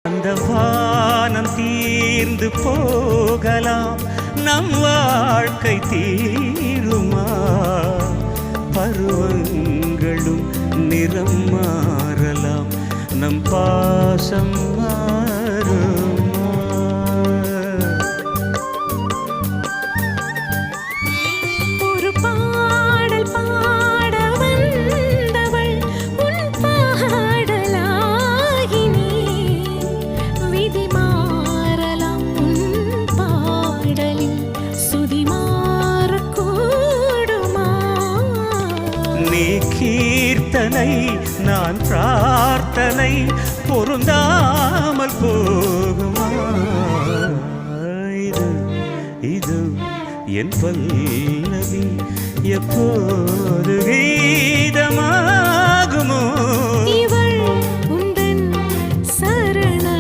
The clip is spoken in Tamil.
அந்த வானம் தீர்ந்து போகலாம், நம் வாழ்க்கை தீருமா? பருவங்களும் நிறம் மாறலாம், நம் பாசம் மாறுமா? ஒரு பாடல் பாட வந்தவள் உன் பாடலாகினே. விதி மாறலாம் உன் பாடலில் சுதி மாறக்கூடுமா? நீ கீர்த்தனை, நான் பிரார்த்தனை, பொருந்தாமல் போகுமா? இது இது என் பல்லவி எப்போது